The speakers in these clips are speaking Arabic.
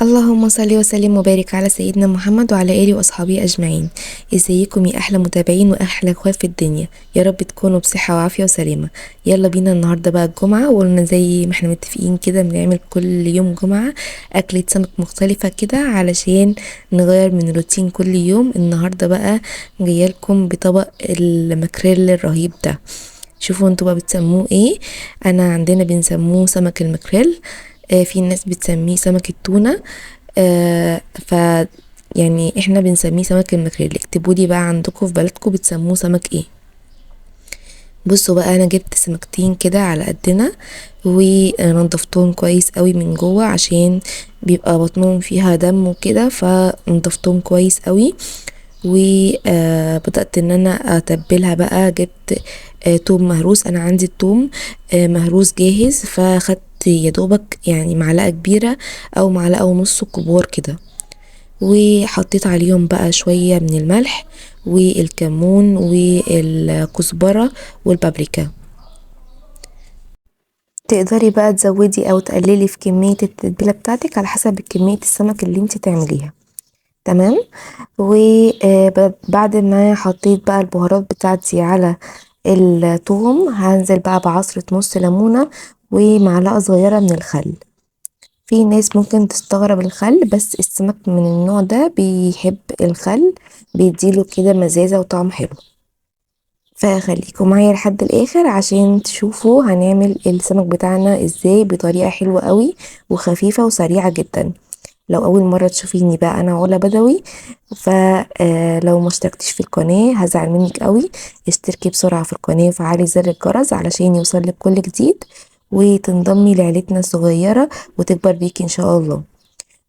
اللهم صل وسلم وبارك على سيدنا محمد وعلى آله وأصحابه أجمعين. ازيكم يا أحلى متابعين وأحلى اخوات في الدنيا، يا رب تكونوا بصحة وعافية وسلامة. يلا بينا النهاردة بقى الجمعة، وقلنا زي ما احنا متفقين كده بنعمل كل يوم جمعة أكلة سمك مختلفة كده علشان نغير من روتين كل يوم. النهاردة بقى جايلكم بطبق المكريل الرهيب ده. شوفوا انتوا بقى بتسموه ايه. انا عندنا بنسموه سمك المكريل، في ناس بتسميه سمك التونة. ف يعني احنا بنسميه سمك المكريل. اكتبوا لي بقى عندكم في بلدكم بتسموه سمك ايه. بصوا بقى انا جبت سمكتين كده على قدنا ونضفتهم كويس قوي من جوه عشان بيبقى بطنهم فيها دم وكده، فنضفتهم كويس قوي. وبدأت ان انا اتبلها بقى. جبت توم مهروس، انا عندي التوم مهروس جاهز، فاخدت يا دوبك يعني معلقة كبيرة او معلقة ونص كبار كده، وحطيت عليهم بقى شوية من الملح والكمون والكزبرة والبابريكا. تقدري بقى تزودي او تقللي في كمية التتبيلة بتاعتك على حسب كمية السمك اللي انت تعمليها. تمام. وبعد ما حطيت بقى البهارات بتاعتي على الثوم، هنزل بقى بعصرة نص ليمونة ومعلقة صغيرة من الخل. في ناس ممكن تستغرب الخل، بس السمك من النوع ده بيحب الخل، بيديله كده مزازة وطعم حلو. فخليكم معايا لحد الاخر عشان تشوفوا هنعمل السمك بتاعنا ازاي بطريقة حلوة قوي وخفيفة وسريعة جدا. لو اول مرة تشوفيني بقى، انا علا بدوي. فلو ما اشتركتيش في القناة هزعل منك قوي. اشتركي بسرعة في القناة وفعلي زر الجرس علشان يوصلك كل جديد، وتنضمي لعيلتنا الصغيرة وتكبر بيكي ان شاء الله.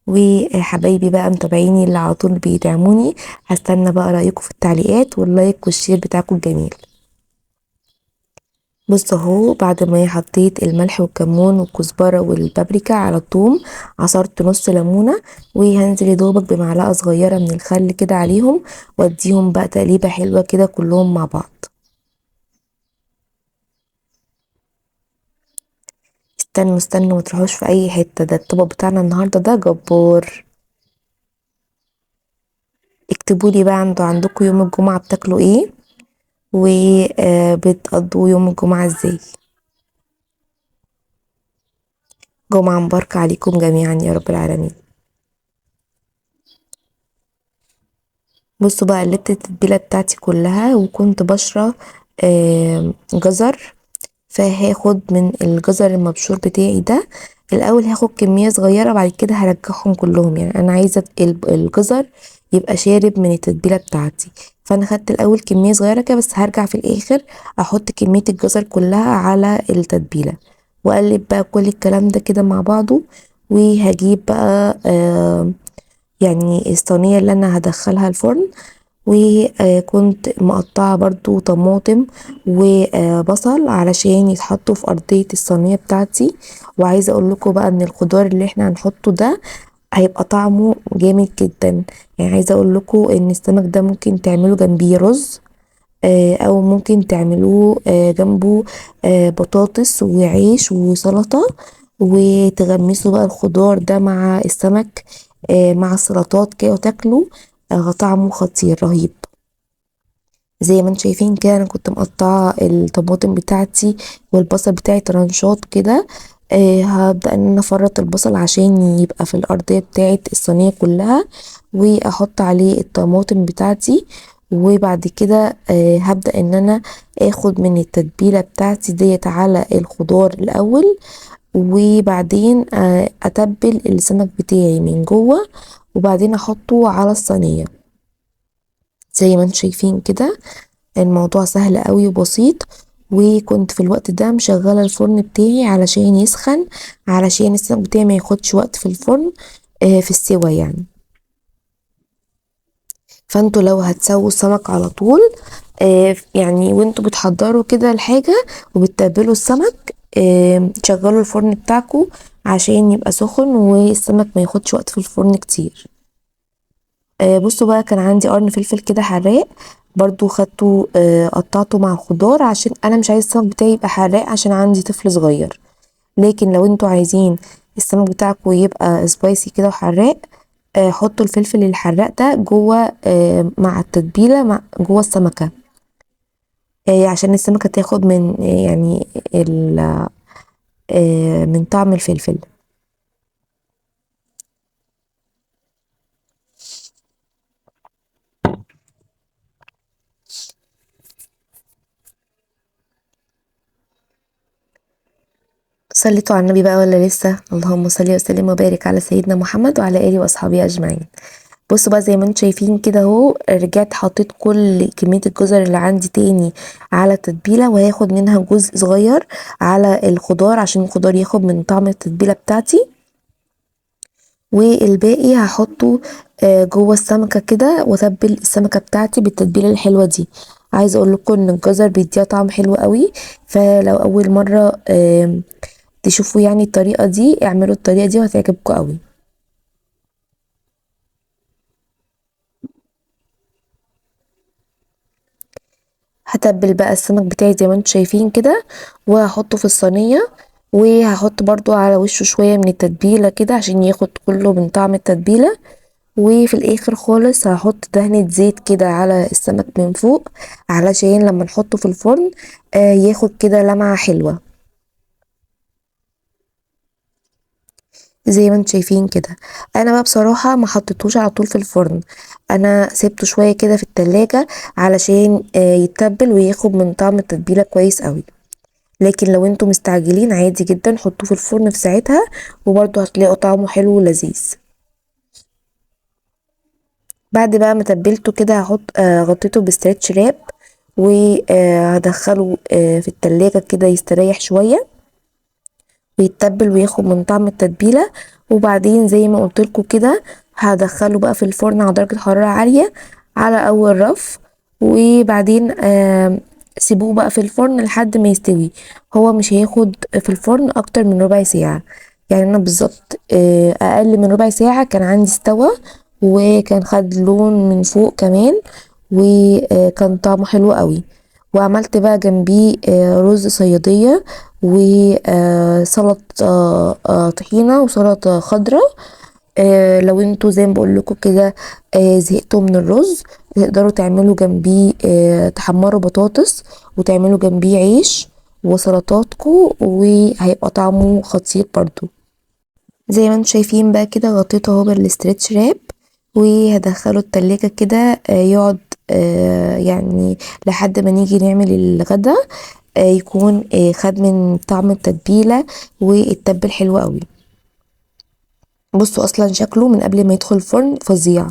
وحبايبي بقى متابعيني اللي على طول بيدعموني، هستنى بقى رأيكم في التعليقات واللايك والشير بتاعكم الجميل. بص اهو، بعد ما حطيت الملح والكمون والكزبره والبابريكا على الثوم، عصرت نص ليمونه، وهنزل يدوبك بمعلقه صغيره من الخل كده عليهم، واديهم بقى تقليبه حلوه كده كلهم مع بعض. استنوا استنوا، متروحوش في اي حته، ده الطبق بتاعنا النهارده ده جبار. اكتبوا لي بقى عندكم يوم الجمعه بتاكلوا ايه، وبتقضوا يوم الجمعه ازاي. جمعه مباركه عليكم جميعا يا رب العالمين. بصوا بقى، قلبت التتبيله بتاعتي كلها وكنت بشرة جزر. فهاخد من الجزر المبشور بتاعي ده الاول، هاخد كميه صغيره، بعد كده هرجعهم كلهم. يعني انا عايزه الجزر يبقى شارب من التتبيله بتاعتي، فانا خدت الاول كميه صغيره كده، بس هرجع في الاخر احط كميه الجزر كلها على التتبيله، واقلب بقى كل الكلام ده كده مع بعضه. وهجيب بقى يعني الصينيه اللي انا هدخلها الفرن، وكنت مقطعة برضو طماطم وبصل علشان يتحطوا في أرضية الصينية بتاعتي. وعايزة اقول لكم بقى ان الخضار اللي احنا هنحطه ده هيبقى طعمه جامد جدا. يعني عايزة اقول لكم ان السمك ده ممكن تعملوا جنبيه رز، او ممكن تعملوه جنبه بطاطس وعيش وسلطة، وتغمسوا بقى الخضار ده مع السمك مع السلطات كده وتاكلوا. طعمه خطير رهيب. زي ما انتم شايفين كده، انا كنت مقطعه الطماطم بتاعتي والبصل بتاعي طرنشات كده. هبدأ ان انا افرط البصل عشان يبقى في الارضية بتاعت الصينية كلها، واحط عليه الطماطم بتاعتي. وبعد كده هبدأ ان انا اخد من التتبيلة بتاعتي ديت على الخضار الاول، وبعدين اتبل السمك بتاعي من جوه، وبعدين احطه على الصينية. زي ما انتم شايفين كده، الموضوع سهل قوي وبسيط. وكنت في الوقت ده مشغله الفرن بتاعي علشان يسخن، علشان السمك بتاعي ما ياخدش وقت في الفرن في السوا يعني. فانتوا لو هتسووا السمك على طول يعني وانتوا بتحضروا كده الحاجه وبتتبلوا السمك، شغلوا الفرن بتاعكم عشان يبقى سخن والسمك ما ياخدش وقت في الفرن كتير. بصوا بقى، كان عندي قرن فلفل كده حراق، برضو خدته قطعته مع الخضار عشان انا مش عايز السمك بتاعي يبقى حراق عشان عندي طفل صغير. لكن لو انتوا عايزين السمك بتاعكم يبقى سبايسي كده وحراق، حطوا الفلفل الحراق ده جوه مع التتبيله مع جوه السمكه، عشان السمكه تاخد من يعني من طعم الفلفل. صليتوا على النبي بقى ولا لسه؟ اللهم صل وسلم وبارك على سيدنا محمد وعلى اله واصحابه اجمعين. بصوا بقى زي ما انتم شايفين كده اهو، رجعت حطيت كل كمية الجزر اللي عندي تاني على التتبيلة، وهاخد منها جزء صغير على الخضار عشان الخضار ياخد من طعم التتبيلة بتاعتي، والباقي هحطه جوه السمكة كده، واتبل السمكة بتاعتي بالتتبيلة الحلوة دي. عايزة اقول لكم ان الجزر بيديها طعم حلو قوي، فلو اول مرة تشوفوا يعني الطريقة دي، اعملوا الطريقة دي وهتعجبكم قوي. هتبل بقى السمك بتاعي زي ما انتم شايفين كده، وهحطه في الصينية، وهحط برضو على وشه شوية من التتبيلة كده عشان ياخد كله من طعم التتبيلة، وفي الاخر خالص هحط دهنة زيت كده على السمك من فوق، علشان لما نحطه في الفرن ياخد كده لمعة حلوة زي ما انتم شايفين كده. انا بقى بصراحة ما حطيتوش على طول في الفرن، انا سيبته شوية كده في التلاجة علشان يتبل وياخد من طعم التتبيلة كويس قوي. لكن لو انتوا مستعجلين عادي جدا حطوه في الفرن في ساعتها، وبرضه هتلاقوا طعمه حلو ولذيذ. بعد بقى ما تبلته كده هحط غطيته بستريتش راب، وهدخله في التلاجة كده يستريح شوية ويتبل وياخد من طعم التتبيلة. وبعدين زي ما قلتلكوا كده هدخله بقى في الفرن على درجة حرارة عالية على أول رف، وبعدين سيبوه بقى في الفرن لحد ما يستوي. هو مش هياخد في الفرن أكتر من ربع ساعة، يعني أنا بالظبط أقل من ربع ساعة كان عندي استوى، وكان خد لون من فوق كمان، وكان طعمه حلو قوي. وعملت بقى جنبيه رز صيادية وسلطة طحينة وسلطة خضراء. لو انتوا زي ما بقول لكم كده زهقتوا من الرز، تقدروا تعملوا جنبيه تحمروا بطاطس وتعملوا جنبيه عيش وسلطاتكم، وهيبقى طعمه خطير برضو. زي ما انتوا شايفين بقى كده غطيته اهو بالاسترتش راب، وهدخله التلاجة كده يقعد يعني لحد ما نيجي نعمل الغدا يكون خد من طعم التتبيلة والتبل حلو قوي. بصوا اصلا شكله من قبل ما يدخل الفرن فظيع.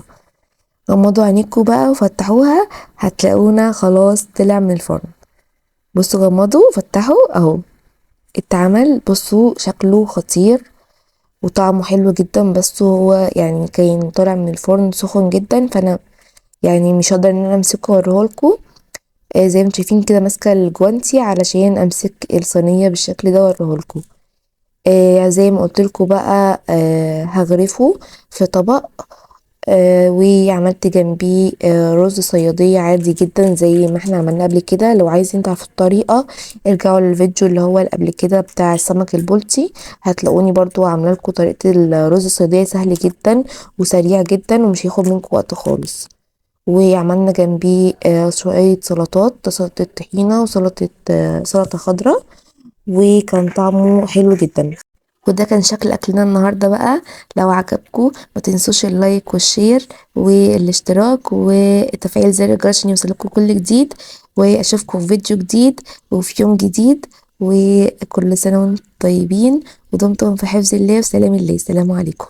غمضوا عينيكوا بقى وفتحوها هتلاقونا خلاص طلع من الفرن. بصوا غمضوا فتحوا اهو اتعمل. بصوا شكله خطير وطعمه حلو جدا، بس هو يعني كان طالع من الفرن سخن جدا، فانا يعني مش هقدر ان انا امسكه واوريهولكوا. زي ما انتم شايفين كده ماسكه الجوانتي علشان امسك الصينيه بالشكل ده واوريهولكوا. زي ما قلتلكوا بقى هغرفه في طبق، وعملت جنبيه رز صيادية عادي جدا زي ما احنا عملنا قبل كده. لو عايزين تعرفوا الطريقة ارجعوا للفيديو اللي هو اللي قبل كده بتاع السمك البلطي، هتلاقوني برضو عامله لكم طريقة الرز الصيادية سهل جدا وسريع جدا ومش هياخد منكم وقت خالص. وعملنا جنبيه شوية سلطات، سلطة طحينة وسلطة سلطة خضراء، وكان طعمه حلو جدا. وده كان شكل اكلنا النهارده بقى. لو عجبكم ما تنسوش اللايك والشير والاشتراك وتفعيل زر الجرس عشان يوصلكم كل جديد، واشوفكم في فيديو جديد وفي يوم جديد. وكل سنة وانتم طيبين ودمتم في حفظ الله وسلام الله. السلام عليكم.